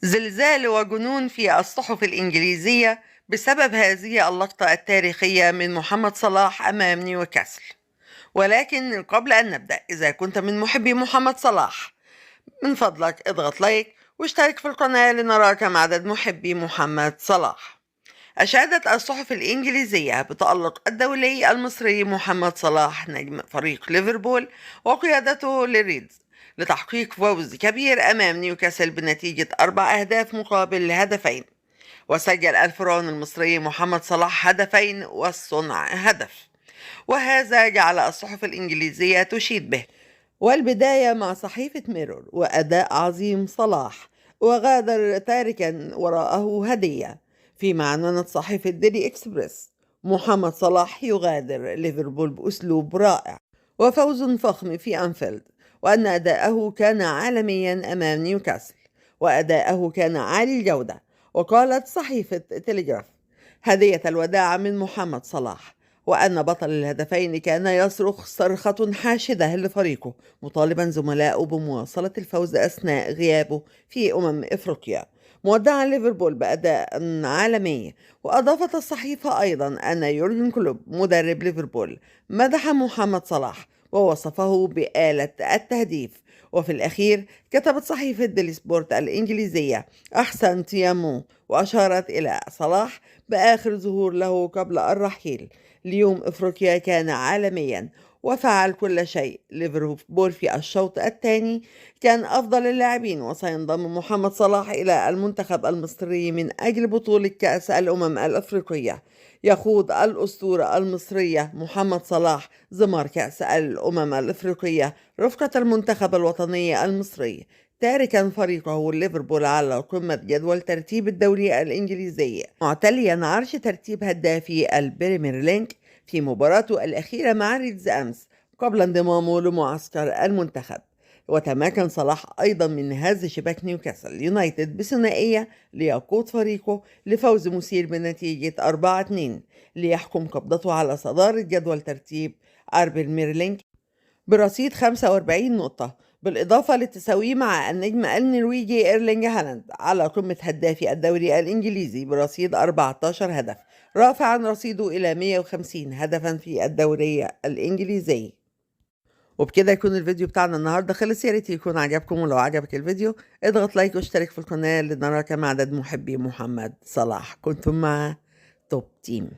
زلزال وجنون في الصحف الإنجليزية بسبب هذه اللقطة التاريخية من محمد صلاح أمام نيوكاسل. ولكن قبل أن نبدأ، إذا كنت من محبي محمد صلاح من فضلك اضغط لايك واشترك في القناة لنرى كم عدد محبي محمد صلاح. أشادت الصحف الإنجليزية بتألق الدولي المصري محمد صلاح نجم فريق ليفربول وقيادته للريدز لتحقيق فوز كبير أمام نيوكاسل بنتيجة 4 أهداف مقابل هدفين. وسجل الفرعون المصري محمد صلاح هدفين والصنع هدف، وهذا جعل الصحف الإنجليزية تشيد به. والبداية مع صحيفة ميرور وأداء عظيم صلاح، وغادر تاركا وراءه هدية. فيما عنونت صحيفة ديلي إكسبريس محمد صلاح يغادر ليفربول بأسلوب رائع وفوز فخم في أنفيلد، وأن أداءه كان عالميا أمام نيوكاسل، وأداءه كان عالي الجودة. وقالت صحيفة تليجراف هدية الوداع من محمد صلاح، وأن بطل الهدفين كان يصرخ صرخة حاشدة لفريقه مطالبا زملائه بمواصلة الفوز أثناء غيابه في إفريقيا، مودعا ليفربول بأداء عالمي. وأضافت الصحيفة أيضا أن يورجن كلوب مدرب ليفربول مدح محمد صلاح ووصفه بآلة التهديف. وفي الأخير كتبت صحيفة ديلي سبورت الإنجليزية أحسن تيامو، وأشارت إلى صلاح بآخر ظهور له قبل الرحيل ليوم إفريقيا كان عالميا وفعل كل شيء. ليفربول في الشوط الثاني كان أفضل اللاعبين، وسينضم محمد صلاح إلى المنتخب المصري من أجل بطولة كأس الأمم الأفريقية. يخوض الأسطورة المصرية محمد صلاح زمار كأس الأمم الأفريقية رفقة المنتخب الوطني المصري، تاركا فريقه ليفربول على قمة جدول ترتيب الدوري الإنجليزي، معتليا عرش ترتيب هدافي البريمير ليج في مباراته الأخيرة مع ريدز أمس قبل انضمامه لمعسكر المنتخب. وتمكن صلاح أيضا من هز شباك نيوكاسل يونايتد بثنائية ليقود فريقه لفوز مثير بنتيجة 4-2 ليحكم قبضته على صدارة جدول ترتيب البريمير ليج برصيد 45 نقطة، بالإضافة للتساوي مع النجم النرويجي إيرلينج هالاند على قمة هدافي الدوري الإنجليزي برصيد 14 هدف، رافعا رصيده إلى 150 هدفا في الدوري الإنجليزي. وبكده يكون الفيديو بتاعنا النهاردة خلص. يا ريت يكون عجبكم، ولو عجبك الفيديو اضغط لايك واشترك في القناة لنرى كم عدد محبي محمد صلاح. كنتم مع توب تيم.